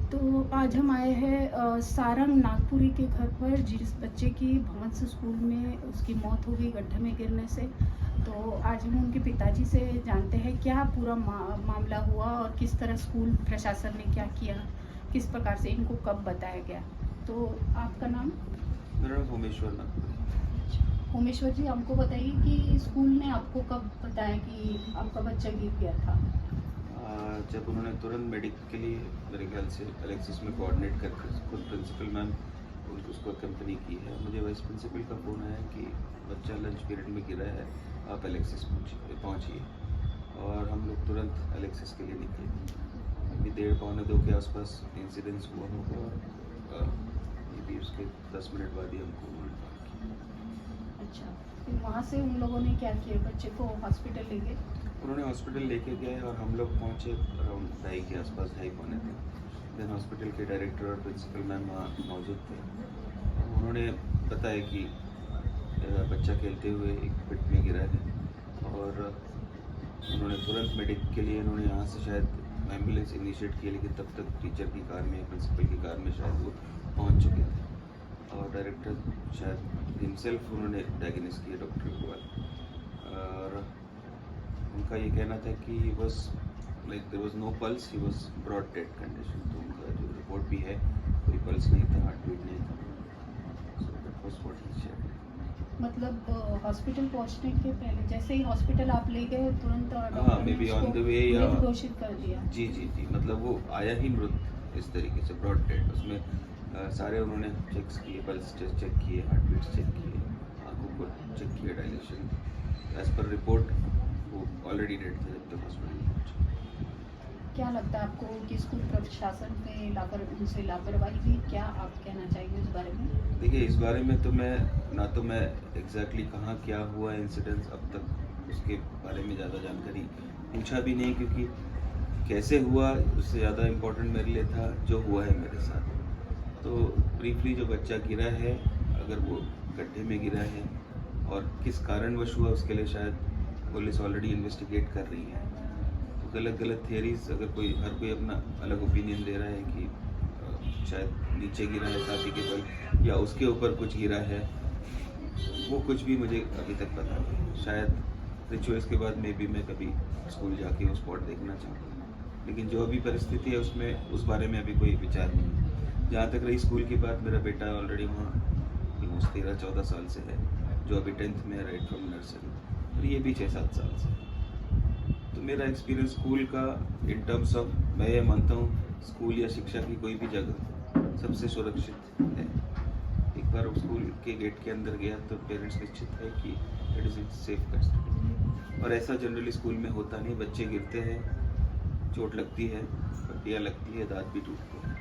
तो आज हम आए हैं सारंग नागपुरी के घर पर, जिस बच्चे की भंवंस स्कूल में उसकी मौत हो गई गड्ढे में गिरने से। तो आज हम उनके पिताजी से जानते हैं क्या पूरा मामला हुआ और किस तरह स्कूल प्रशासन ने क्या किया, किस प्रकार से इनको कब बताया गया। तो आपका नाम? मेरा नाम होमेश्वर नागपुरी। उमेश्वर जी, हमको बताइए कि स्कूल ने आपको कब बताया कि आपका बच्चा गिर गया था? जब उन्होंने तुरंत मेडिकली मेरे ख्याल से एलेक्सिस में कोऑर्डिनेट करके खुद प्रिंसिपल मैम उसको कंपनी की है, मुझे वाइस प्रिंसिपल का फ़ोन आया कि बच्चा लंच पीरियड में गिरा है, आप एलेक्सिस पहुँचिए। और हम लोग तुरंत एलेक्सिस के लिए निकले। अभी 1:30-1:45 के आसपास इंसिडेंस हुआ होगा और ये भी उसके 10 मिनट बाद ही हमको उन्होंने कॉल किया। अच्छा, फिर वहाँ से उन लोगों ने क्या किया, बच्चे को हॉस्पिटल ले गए? उन्होंने हॉस्पिटल लेके गए और हम लोग पहुँचे अराउंड 2:30 के आसपास, 2:30-2:45 तक। देन हॉस्पिटल के डायरेक्टर और प्रिंसिपल मैम वहाँ मौजूद थे। उन्होंने बताया कि बच्चा खेलते हुए एक पिट में गिरा है और उन्होंने तुरंत मेडिक के लिए उन्होंने यहाँ से शायद एम्बुलेंस इनिशिएट की, लेकिन तब तक टीचर की कार में, प्रिंसिपल की कार में शायद वो पहुँच चुके थे। और डायरेक्टर शायद हिमसेल्फ उन्होंने डायग्नोस किया डॉक्टर को। और उनका ये कहना था कि बस like there was no pulse, he was brought dead condition. तो उनका जो रिपोर्ट भी है, कोई पल्स नहीं था, हार्ट बीट नहीं था। So that was what he said. मतलब हॉस्पिटल पहुंचने के पहले, जैसे ही हॉस्पिटल आप ले गए, तुरंत हाँ, may be on the way या मृत घोषित कर दिया। जी जी जी, मतलब वो आया ही मृत इस तरीके से, ब्रॉड डेड। उसमें सारे उन्होंने चेक्स किए, पल्स टेस्ट चेक किए, हार्ट बीट्स चेक किए, आंखों को चेक किया, डायलेशन। एज पर रिपोर्ट वो ऑलरेडी डेड थे जब तक हॉस्पिटल पहुंचे। क्या लगता है आपको कि स्कूल प्रशासन ने उनसे लापरवाही की? क्या आप कहना चाहेंगे इस बारे में? देखिए, इस बारे में तो मैं एग्जैक्टली कहाँ क्या हुआ इंसिडेंस, अब तक उसके बारे में ज़्यादा जानकारी पूछा भी नहीं, क्योंकि कैसे हुआ उससे ज़्यादा इम्पोर्टेंट मेरे लिए था जो हुआ है मेरे साथ। तो ब्रीफली जो बच्चा गिरा है, अगर वो गड्ढे में गिरा है और किस कारणवश हुआ, उसके लिए शायद पुलिस ऑलरेडी इन्वेस्टिगेट कर रही है। तो गलत थियरीज, अगर हर कोई अपना अलग ओपिनियन दे रहा है कि शायद नीचे गिरा है छाती के बल, या उसके ऊपर कुछ गिरा है, वो कुछ भी मुझे अभी तक पता नहीं। शायद रिचुअल्स के बाद में भी मैं कभी स्कूल जाके वो स्पॉट देखना चाहूँगा, लेकिन जो अभी परिस्थिति है उसमें उस बारे में अभी कोई विचार नहीं। जहाँ तक रही स्कूल की बात, मेरा बेटा ऑलरेडी वहाँ 13-14 साल से है, जो अभी 10th में है, राइट फ्रॉम नर्सरी, और ये भी 6-7 साल से है। तो मेरा एक्सपीरियंस स्कूल का इन टर्म्स ऑफ, मैं ये मानता हूँ स्कूल या शिक्षा की कोई भी जगह सबसे सुरक्षित है। एक बार स्कूल के गेट के अंदर गया तो पेरेंट्स निश्चित है कि it is in safe custody, और ऐसा जनरली स्कूल में होता नहीं। बच्चे गिरते हैं, चोट लगती है, पट्टियाँ लगती है, दांत भी टूटते हैं।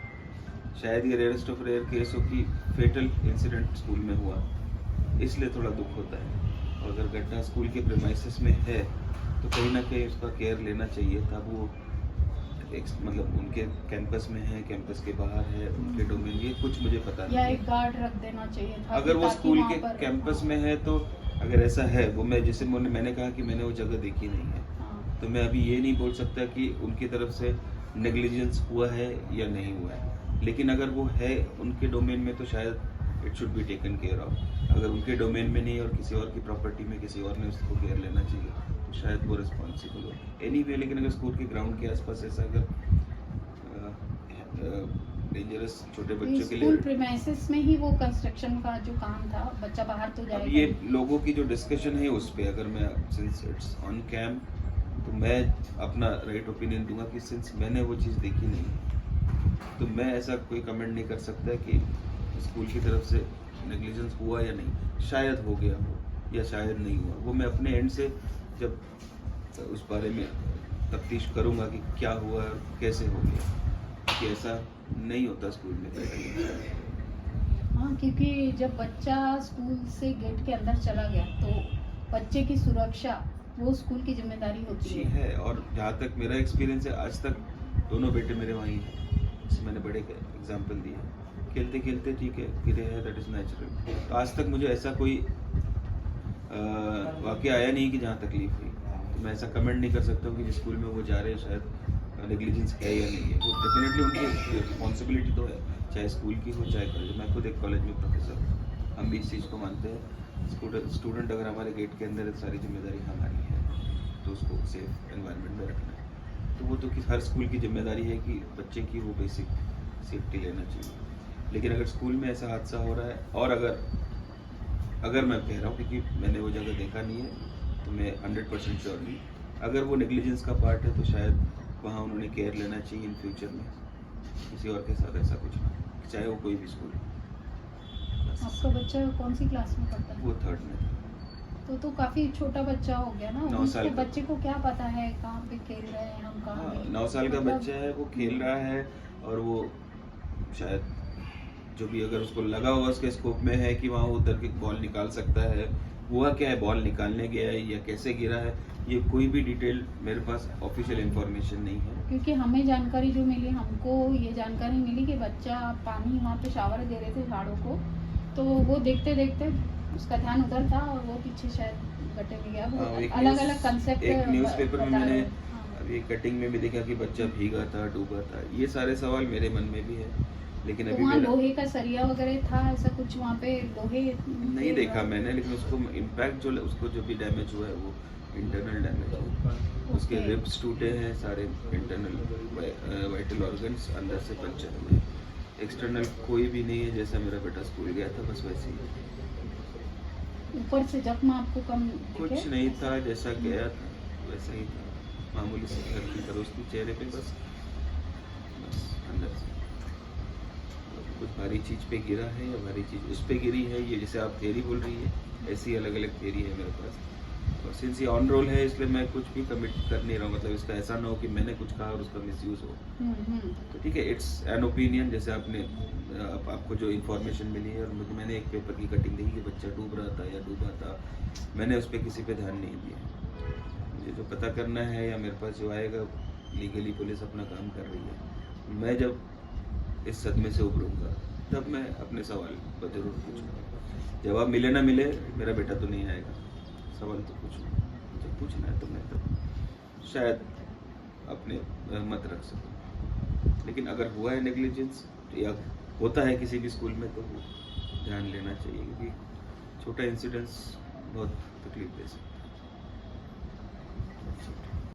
शायद ये रेयरेस्ट ऑफ रेयर केस हो कि फेटल इंसिडेंट स्कूल में हुआ, इसलिए थोड़ा दुख होता है। और अगर गड्ढा स्कूल के प्रेमाइसेस में है तो कहीं ना कहीं उसका केयर लेना चाहिए था। वो मतलब उनके कैंपस में है, कैंपस के बाहर है, उनके डोमेन, ये कुछ मुझे पता नहीं या है। एक गार्ड रख देना चाहिए था अगर वो ताकि स्कूल वहाँ के पर- कैंपस में है तो, अगर ऐसा है, वो मैंने कहा कि मैंने वो जगह देखी नहीं है, हाँ। तो मैं अभी ये नहीं बोल सकता कि उनकी तरफ से नेग्लिजेंस हुआ है या नहीं हुआ है। लेकिन अगर वो है उनके डोमेन में तो शायद it should be taken care of. अगर उनके डोमेन में नहीं और किसी और की प्रॉपर्टी में किसी और ने उसको केयर लेना चाहिए, तो शायद वो रिस्पॉन्सिबल हो एनीवे। लेकिन अगर स्कूल के ग्राउंड के आसपास ऐसा अगर डेंजरस छोटे बच्चों के स्कूल लिए, प्रीमाइसेस में ही वो कंस्ट्रक्शन का जो काम था, बच्चा बाहर तो अब जाएगा ये नहीं। लोगों की जो डिस्कशन है उस पर, अगर मैं सिंस इट्स ऑन कैम, तो मैं अपना राइट ओपिनियन दूंगा कि सिंस मैंने वो चीज़ देखी नहीं है, तो मैं ऐसा कोई कमेंट नहीं कर सकता कि स्कूल की तरफ से नेग्लिजेंस हुआ या नहीं। शायद हो गया हो या शायद नहीं हुआ, वो मैं अपने एंड से जब उस बारे में तफ्तीश करूंगा कि क्या हुआ और कैसे हो गया, कि ऐसा नहीं होता स्कूल में। हाँ, क्योंकि जब बच्चा स्कूल से गेट के अंदर चला गया तो बच्चे की सुरक्षा वो स्कूल की जिम्मेदारी होती जी है। है। और जहाँ तक मेरा एक्सपीरियंस है, आज तक दोनों बेटे मेरे वहीं हैं, जैसे मैंने बड़े एग्जाम्पल दिए, खेलते खेलते ठीक है गिरे हैं, दैट इज़ नेचुरल। तो आज तक मुझे ऐसा कोई वाकया आया नहीं कि जहाँ तकलीफ हुई। तो मैं ऐसा कमेंट नहीं कर सकता हूँ कि जिस स्कूल में वो जा रहे हैं शायद नेग्लिजेंस है या नहीं है, वो डेफिनेटली उनकी रिस्पॉन्सिबिलिटी तो है, चाहे स्कूल की हो चाहे कॉलेज। मैं खुद एक कॉलेज में प्रोफेसर हूँ, हम भी इस चीज़ को मानते हैं। स्टूडेंट अगर हमारे गेट के अंदर है, सारी जिम्मेदारी हमारी है, तो उसको सेफ एनवायरनमेंट में रखना है। तो वो तो कि हर स्कूल की जिम्मेदारी है कि बच्चे की वो बेसिक सेफ्टी लेना चाहिए। लेकिन अगर स्कूल में ऐसा हादसा हो रहा है, और अगर मैं कह रहा हूँ क्योंकि मैंने वो जगह देखा नहीं है, तो मैं 100% श्योर नहीं, अगर वो नेग्लिजेंस का पार्ट है तो शायद वहाँ उन्होंने केयर लेना चाहिए इन फ्यूचर में, किसी और के साथ ऐसा कुछ ना, चाहे वो कोई भी स्कूल हो। बस। आपका बच्चा कौन सी क्लास में पढ़ता है? वो 3rd में था। तो काफी छोटा बच्चा हो गया ना। 9 साल उसको का। बच्चे को क्या पता है कहाँ पे खेल रहे हैं हम, कहाँ हाँ, नहीं? 9 साल का मतलब- बच्चा है, वो खेल रहा है, और वो शायद जो भी अगर उसको लगा होगा उसके स्कोप में है कि वहाँ वो उधर की बॉल निकाल सकता है, हुआ क्या है, बॉल निकालने गया है या कैसे गिरा है, ये कोई भी डिटेल मेरे पास ऑफिशियल इंफॉर्मेशन नहीं है। क्योंकि हमें जानकारी जो मिली, हमको ये जानकारी मिली कि बच्चा पानी वहाँ पे शावर दे रहे थे झाड़ों को, तो वो देखते देखते उसका ध्यान उधर था और वो पीछे शायद गड्ढे में गया। वो अलग अलग कंसेप्ट एक न्यूज़पेपर में मैंने हाँ। अभी कटिंग में भी देखा कि बच्चा भीगा था, डूबा था। ये सारे सवाल मेरे मन में भी है, लेकिन तो अभी वहाँ मेरा लोहे का सरिया वगैरह था, ऐसा कुछ वहाँ पे लोहे नहीं देखा मैंने, लेकिन उसको इम्पैक्ट जो उसको जो भी डैमेज हुआ है वो इंटरनल डैमेज है। उसके Okay. रिब्स टूटे हैं, सारे इंटरनल वाइटल ऑर्गन्स अंदर से पंचर हुए हैं। एक्सटर्नल कोई भी नहीं है, जैसा मेरा बेटा स्कूल गया था बस वैसे ही। ऊपर से जख्म आपको कम कुछ दिखे? नहीं था, जैसा गया था वैसा ही था, मामूली सी हल्की तरह उसकी चेहरे पे बस अंदर से कुछ भारी चीज़ पे गिरा है या भारी चीज़ उस पे गिरी है, ये जैसे आप थ्योरी बोल रही है, ऐसी अलग अलग थ्योरी है मेरे पास। और सिंस ये ऑन रोल है, इसलिए मैं कुछ भी कमिट कर नहीं रहा हूँ, मतलब इसका ऐसा ना हो कि मैंने कुछ कहा और उसका मिसयूज हो। तो ठीक है, इट्स एन ओपिनियन, जैसे आपको जो इन्फॉर्मेशन मिली है, और मैंने एक पेपर की कटिंग देखी कि बच्चा डूब रहा था या डूबा था, मैंने उस पर किसी पे ध्यान नहीं दिया। मुझे जो पता करना है या मेरे पास जो आएगा, लीगली पुलिस अपना काम कर रही है। मैं जब इस सदमे से उभरूंगा तब मैं अपने सवाल को जरूर पूछूंगा। जवाब मिले ना मिले, मेरा बेटा तो नहीं आएगा, सवाल तो पूछूंगा। जब पूछना है तो मैं तब शायद अपने मत रख सकूँ। लेकिन अगर हुआ है नेग्लिजेंस या होता है किसी भी स्कूल में, तो वो ध्यान लेना चाहिए, क्योंकि छोटा इंसिडेंस बहुत तकलीफ दे सकता है।